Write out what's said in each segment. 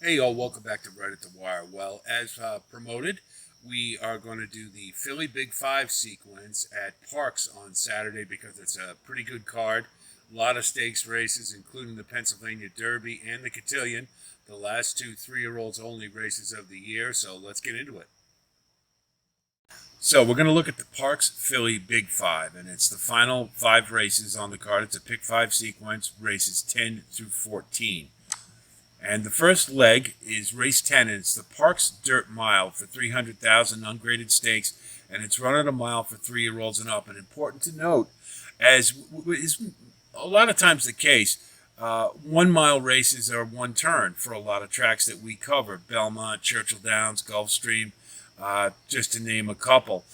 Hey, y'all, welcome back to Right at the Wire. Well, as promoted, we are going to do the Philly Big Five sequence at Parks on Saturday because it's a pretty good card. A lot of stakes races, including the Pennsylvania Derby and the Cotillion, the last two 3-year-olds only races of the year. So let's get into it. So we're going to look at the Parks Philly Big Five, and it's the final five races on the card. It's a pick five sequence, races 10 through 14. And the first leg is race 10, and it's the Parks Dirt Mile for 300,000 ungraded stakes, and it's run at a mile for 3-year-olds and up. And important to note, as is a lot of times the case, 1 mile races are one turn for a lot of tracks that we cover: Belmont, Churchill Downs, Gulfstream, just to name a couple,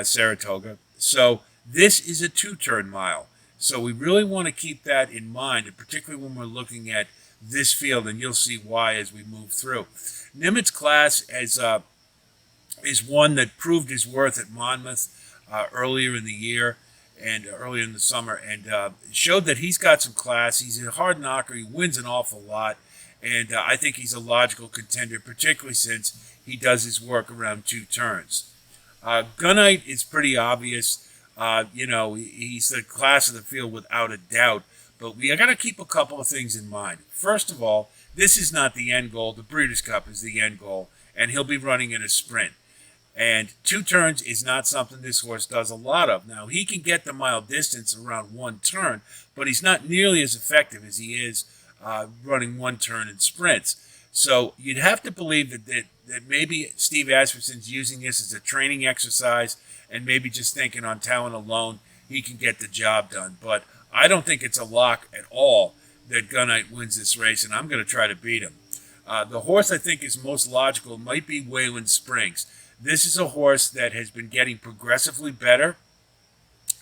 Saratoga. So this is a 2-turn mile. So we really want to keep that in mind, and particularly when we're looking at this field, and you'll see why as we move through. Nimitz class is one that proved his worth at Monmouth earlier in the year and earlier in the summer, and showed that he's got some class. He's a hard knocker. He wins an awful lot, and I think he's a logical contender, particularly since he does his work around 2 turns. Gunite is pretty obvious. He's the class of the field without a doubt. But we got to keep a couple of things in mind. First of all, this is not the end goal. The Breeders' Cup is the end goal, and he'll be running in a sprint. And 2 turns is not something this horse does a lot of. Now, he can get the mile distance around 1 turn, but he's not nearly as effective as he is running 1 turn in sprints. So you'd have to believe that maybe Steve Asmussen's using this as a training exercise and maybe just thinking on talent alone he can get the job done. But I don't think it's a lock at all that Gunite wins this race, and I'm going to try to beat him. The horse I think is most logical might be Wayland Springs. This is a horse that has been getting progressively better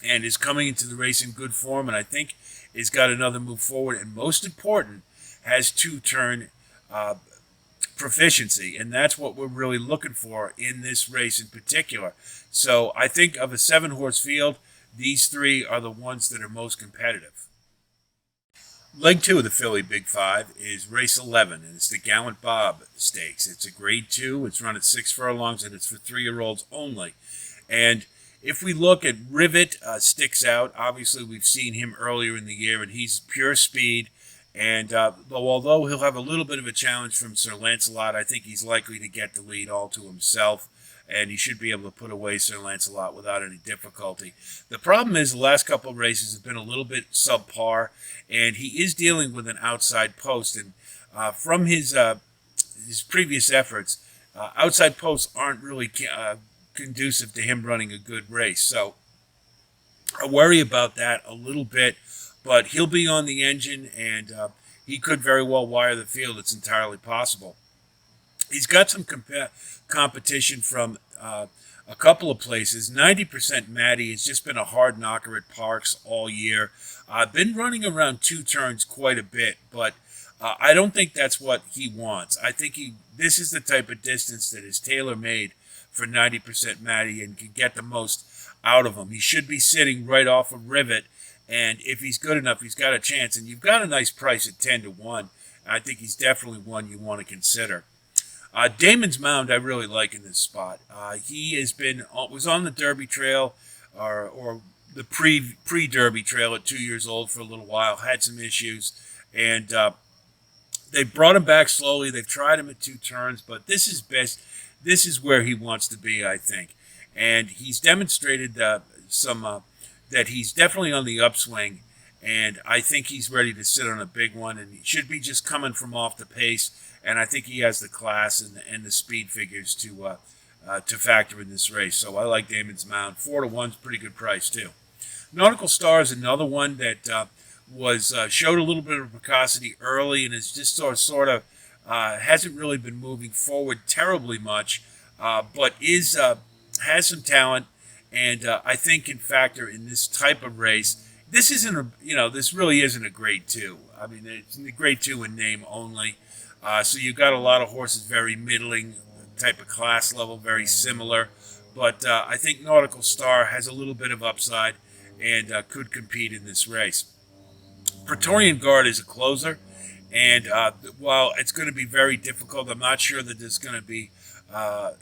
and is coming into the race in good form, and I think has got another move forward, and most important, has 2-turn proficiency, and that's what we're really looking for in this race in particular. So I think of a 7-horse field, these 3 are the ones that are most competitive. Leg 2 of the Philly Big Five is race 11, and it's the Gallant Bob Stakes. It's a grade 2. It's run at 6 furlongs, and it's for 3-year-olds only. And if we look at Rivet, sticks out. Obviously, we've seen him earlier in the year, and he's pure speed. And although he'll have a little bit of a challenge from Sir Lancelot, I think he's likely to get the lead all to himself, and he should be able to put away Sir Lancelot without any difficulty. The problem is the last couple of races have been a little bit subpar, and he is dealing with an outside post. And from his previous efforts, outside posts aren't really conducive to him running a good race. So I worry about that a little bit, but he'll be on the engine, and he could very well wire the field. It's entirely possible. He's got some competition from a couple of places. 90% Matty has just been a hard knocker at Parks all year. Been running around 2 turns quite a bit, but I don't think that's what he wants. I think this is the type of distance that is tailor-made for 90% Matty and can get the most out of him. He should be sitting right off of Rivet, and if he's good enough, he's got a chance. And you've got a nice price at 10-1. I think he's definitely one you want to consider. Damon's Mound I really like in this spot. He was on the Derby Trail or the pre-Derby Trail at 2 years old for a little while, had some issues, and they brought him back slowly. They've tried him at 2 turns, but this is best. This is where he wants to be, I think, and he's demonstrated that he's definitely on the upswing, and I think he's ready to sit on a big one, and he should be just coming from off the pace. And I think he has the class and the speed figures to factor in this race. So I like Damon's Mound. 4-1 is pretty good price too. Nautical Star is another one that showed a little bit of precocity early and is just sort of hasn't really been moving forward terribly much, but has some talent, and I think can factor in this type of race. This this really isn't a grade 2. I mean, it's a grade 2 in name only. So you've got a lot of horses very middling type of class level, very similar. But I think Nautical Star has a little bit of upside and could compete in this race. Praetorian Guard is a closer, And while it's going to be very difficult, I'm not sure that there's going to be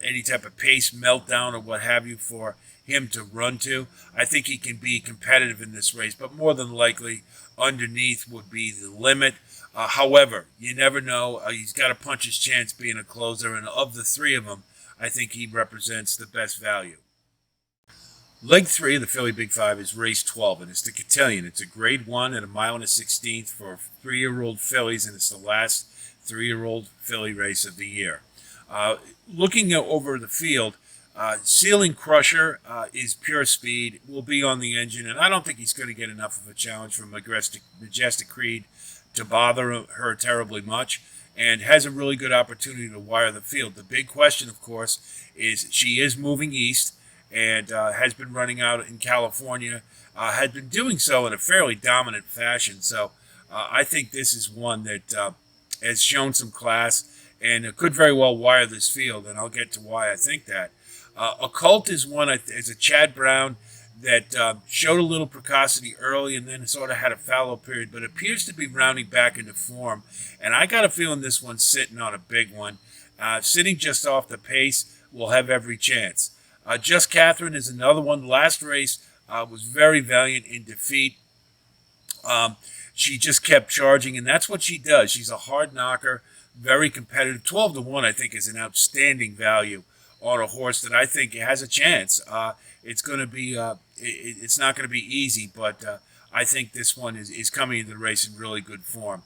any type of pace meltdown or what have you for him to run to. I think he can be competitive in this race, but more than likely underneath would be the limit. However, you never know. He's got to punch his chance being a closer, and of the three of them, I think he represents the best value. Leg 3 of the Philly Big Five is race 12, and it's the Cotillion. It's a grade 1 at a mile and a 16th for 3-year-old fillies, and it's the last 3-year-old filly race of the year. Looking over the field, Ceiling Crusher is pure speed, will be on the engine, and I don't think he's going to get enough of a challenge from Majestic Creed to bother her terribly much, and has a really good opportunity to wire the field. The big question, of course, is she is moving east, and has been running out in California, had been doing so in a fairly dominant fashion. So I think this is one that has shown some class and could very well wire this field, and I'll get to why I think that. Occult is one, as a Chad Brown, that showed a little precocity early and then sort of had a fallow period, but appears to be rounding back into form. And I got a feeling this one's sitting on a big one. Sitting just off the pace will have every chance. Just Catherine is another one. The last race was very valiant in defeat. She just kept charging, and that's what she does. She's a hard knocker, very competitive. 12-1, I think, is an outstanding value on a horse that I think has a chance. It's going to be, it's not going to be easy, but I think this one is coming into the race in really good form.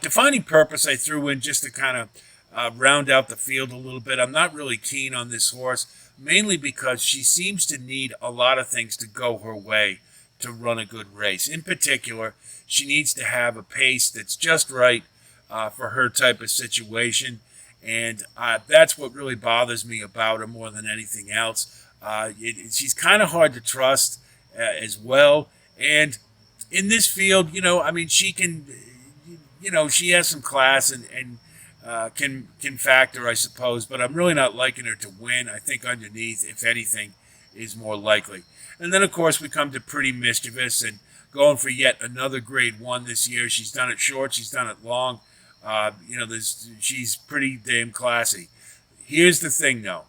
Defining Purpose I threw in just to kind of round out the field a little bit. I'm not really keen on this horse, mainly because she seems to need a lot of things to go her way to run a good race. In particular, she needs to have a pace that's just right for her type of situation, and that's what really bothers me about her more than anything else. She's kind of hard to trust as well, and in this field, I mean, she can, she has some class and can factor, I suppose, but I'm really not liking her to win. I think underneath, if anything, is more likely. And then, of course, we come to Pretty Mischievous and going for yet another grade 1 this year. She's done it short. She's done it long. She's pretty damn classy. Here's the thing, though.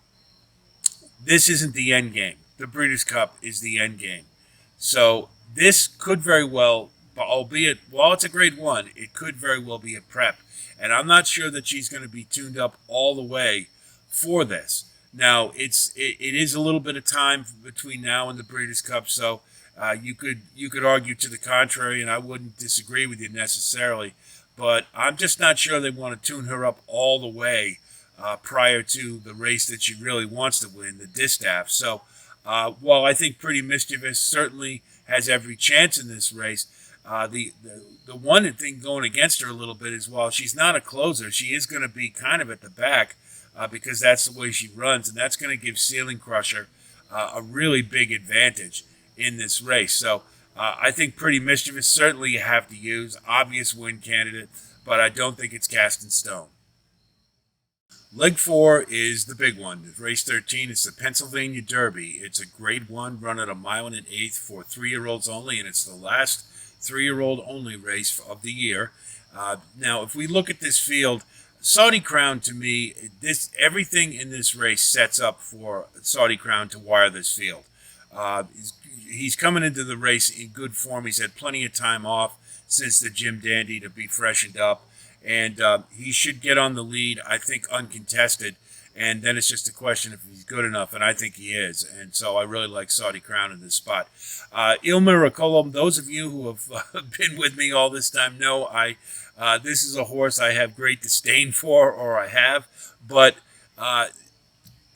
This isn't the end game. The Breeders' Cup is the end game. So this could very well, albeit while it's a grade 1, it could very well be a prep. And I'm not sure that she's going to be tuned up all the way for this. Now, it is a little bit of time between now and the Breeders' Cup, so you could argue to the contrary, and I wouldn't disagree with you necessarily. But I'm just not sure they want to tune her up all the way prior to the race that she really wants to win, the Distaff. So while I think Pretty Mischievous certainly has every chance in this race, the one thing going against her a little bit is while she's not a closer, she is going to be kind of at the back because that's the way she runs, and that's going to give Ceiling Crusher a really big advantage in this race. So I think Pretty Mischievous certainly you have to use, obvious win candidate, but I don't think it's cast in stone. Leg 4 is the big one. Race 13 is the Pennsylvania Derby. It's a grade 1 run at a mile and an eighth for 3-year-olds only, and it's the last 3-year-old only race of the year. Now, if we look at this field, Saudi Crown, to me, everything in this race sets up for Saudi Crown to wire this field. He's coming into the race in good form. He's had plenty of time off since the Jim Dandy to be freshened up. And he should get on the lead, I think, uncontested. And then it's just a question if he's good enough, and I think he is. And so I really like Saudi Crown in this spot. Il Miracolo, those of you who have been with me all this time know this is a horse I have great disdain for, or I have. But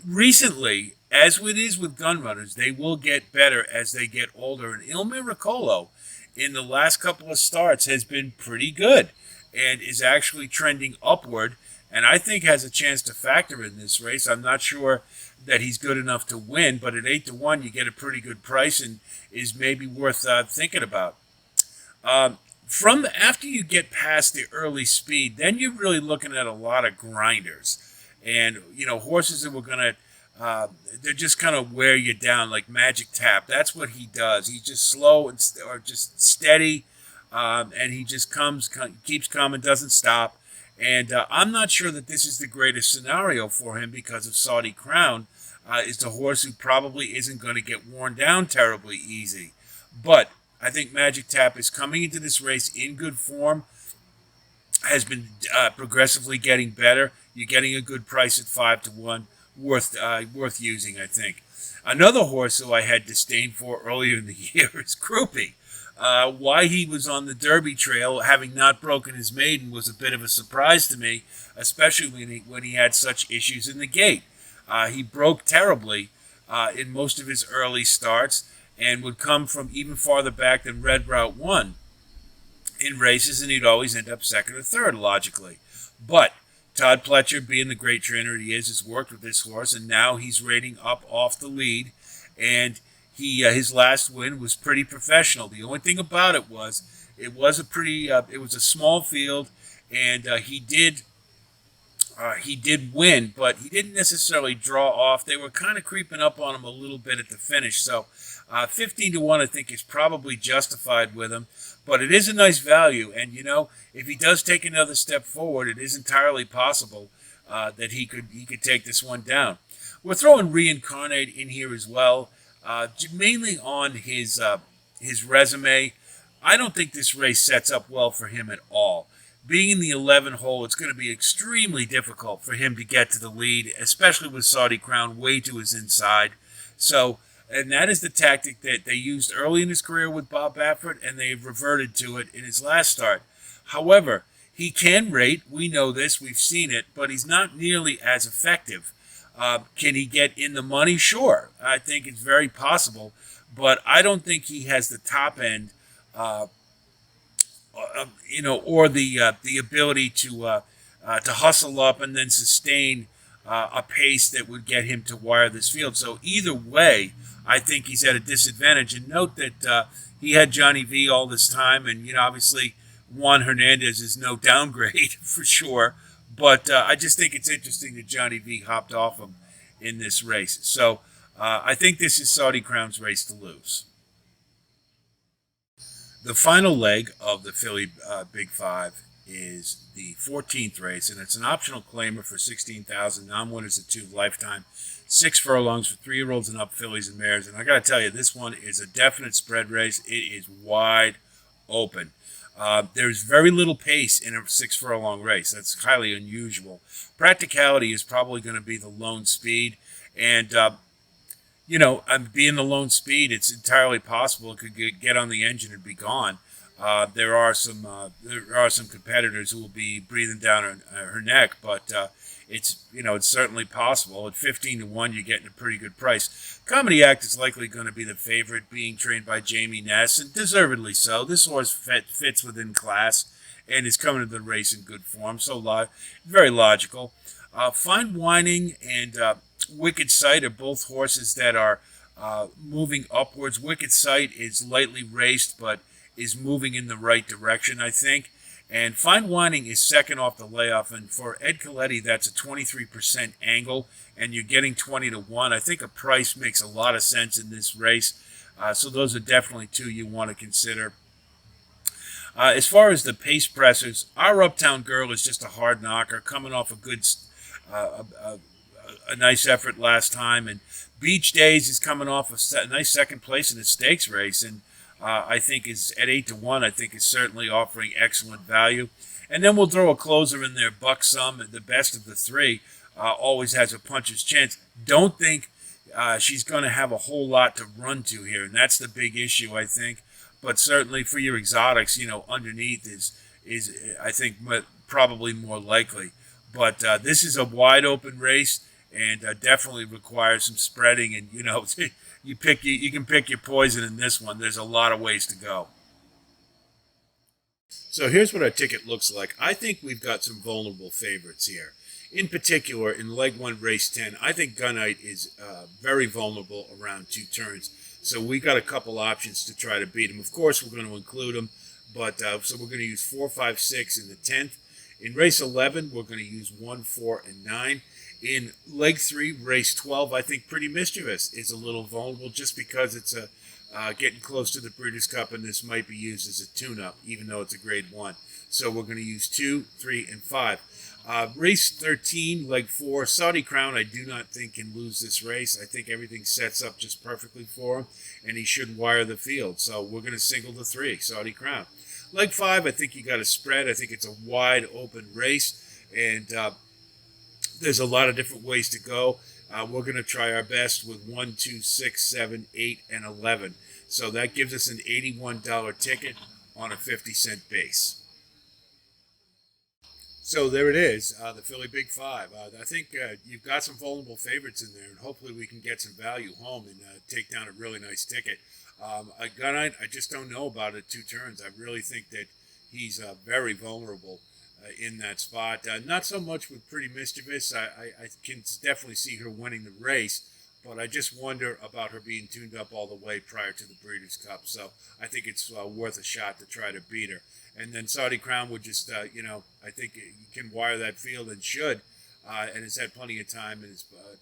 recently, as it is with gun runners, they will get better as they get older. And Il Miracolo, in the last couple of starts, has been pretty good and is actually trending upward, and I think has a chance to factor in this race. I'm not sure that he's good enough to win, but at 8-1, you get a pretty good price and is maybe worth thinking about. From after you get past the early speed, then you're really looking at a lot of grinders, and horses that were gonna. They're just kind of wear you down like Magic Tap. That's what he does. He's just slow or just steady. and he just keeps coming, doesn't stop. And I'm not sure that this is the greatest scenario for him because of Saudi Crown. Is a horse who probably isn't going to get worn down terribly easy. But I think Magic Tap is coming into this race in good form, has been progressively getting better. You're getting a good price at 5-1, worth using, I think. Another horse who I had disdain for earlier in the year is Croupy. Why he was on the Derby trail, having not broken his maiden, was a bit of a surprise to me, especially when he had such issues in the gate. He broke terribly in most of his early starts and would come from even farther back than Red Route 1 in races, and he'd always end up second or third, logically. But Todd Pletcher, being the great trainer he is, has worked with this horse, and now he's rating up off the lead, and his last win was pretty professional. The only thing about it was a small field, and he did win, but he didn't necessarily draw off. They were kind of creeping up on him a little bit at the finish. So 15-1, I think, is probably justified with him. But it is a nice value. And, if he does take another step forward, it is entirely possible that he could take this one down. We're throwing Reincarnate in here as well, mainly on his resume. I don't think this race sets up well for him at all. Being in the 11 hole, it's going to be extremely difficult for him to get to the lead, especially with Saudi Crown way to his inside. So, and that is the tactic that they used early in his career with Bob Baffert, and they've reverted to it in his last start. However, he can rate. We know this. We've seen it. But he's not nearly as effective. Can he get in the money? Sure. I think it's very possible. But I don't think he has the top end or the ability to hustle up and then sustain a pace that would get him to wire this field. So either way, I think he's at a disadvantage. And note that he had Johnny V all this time, and obviously Juan Hernandez is no downgrade for sure. But I just think it's interesting that Johnny V hopped off him in this race. So I think this is Saudi Crown's race to lose. The final leg of the Philly Big Five is the 14th race, and it's an optional claimer for $16,000. Non-winners at 2 lifetime, 6 furlongs for 3-year-olds and up fillies and mares. And I got to tell you, this one is a definite spread race. It is wide open. There's very little pace in a 6-furlong race. That's highly unusual. Practicality is probably going to be the lone speed, and being the lone speed, it's entirely possible it could get on the engine and be gone. There are some competitors who will be breathing down her neck, but it's certainly possible. At 15-1, you're getting a pretty good price. Comedy Act is likely going to be the favorite, being trained by Jamie Ness, and deservedly so. This horse fits within class and is coming to the race in good form, so very logical. Fine Whining and Wicked Sight are both horses that are moving upwards. Wicked Sight is lightly raced, but is moving in the right direction, I think. And Fine Whining is second off the layoff, and for Ed Coletti, that's a 23% angle, and you're getting 20-1. I think a price makes a lot of sense in this race, so those are definitely two you want to consider. As far as the pace pressers, Our Uptown Girl is just a hard knocker, coming off a good a nice effort last time, and Beach Days is coming off a nice second place in a stakes race, and I think is at 8-1. I think is certainly offering excellent value. And then we'll throw a closer in there, Buxom, the best of the three, always has a puncher's chance. Don't think she's going to have a whole lot to run to here, and that's the big issue, I think. But certainly for your exotics, underneath is I think probably more likely. But this is a wide open race, and definitely requires some spreading. And you can pick your poison in this one. There's a lot of ways to go. So here's what our ticket looks like. I think we've got some vulnerable favorites here. In particular, in leg 1, race 10, I think Gunite is very vulnerable around 2 turns. So we got a couple options to try to beat him. Of course, we're going to include him, but so we're going to use 4, 5, 6 in the 10th. In race 11, we're going to use 1, 4, and 9. In leg 3, race 12, I think Pretty Mischievous is a little vulnerable just because it's getting close to the Breeders' Cup, and this might be used as a tune-up, even though it's a Grade 1. So we're going to use 2, 3, and 5. Race 13, leg 4, Saudi Crown, I do not think can lose this race. I think everything sets up just perfectly for him, and he should wire the field. So we're going to single the 3, Saudi Crown. Leg 5, I think you got a spread. I think it's a wide open race, and there's a lot of different ways to go. We're going to try our best with 1, 2, 6, 7, 8, and 11. So that gives us an $81 ticket on a 50-cent base. So there it is, the Philly Big Five. I think you've got some vulnerable favorites in there, and hopefully we can get some value home and take down a really nice ticket. Gallant, I just don't know about it 2 turns. I really think that he's very vulnerable in that spot. Not so much with Pretty Mischievous. I can definitely see her winning the race, but I just wonder about her being tuned up all the way prior to the Breeders' Cup. So I think it's worth a shot to try to beat her. And then Saudi Crown would just, I think you can wire that field and should, and has had plenty of time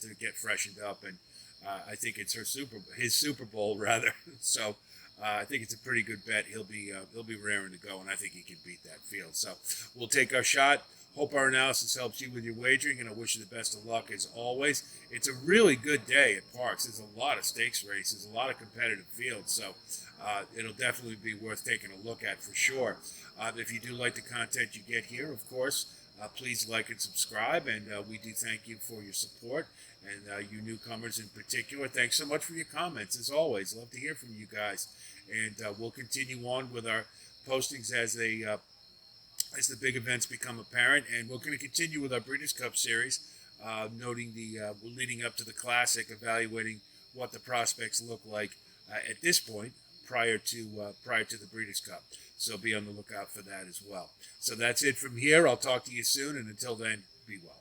to get freshened up. And I think it's his Super Bowl rather. So I think it's a pretty good bet. He'll be raring to go, and I think he can beat that field. So we'll take our shot. Hope our analysis helps you with your wagering, and I wish you the best of luck as always. It's a really good day at Parks. There's a lot of stakes races, a lot of competitive fields, so it'll definitely be worth taking a look at for sure. If you do like the content you get here, of course, please like and subscribe, and we do thank you for your support, and you newcomers in particular. Thanks so much for your comments, as always. Love to hear from you guys, and we'll continue on with our postings as the big events become apparent, and we're going to continue with our Breeders' Cup series, noting leading up to the Classic, evaluating what the prospects look like at this point prior to the Breeders' Cup. So be on the lookout for that as well. So that's it from here. I'll talk to you soon, and until then, be well.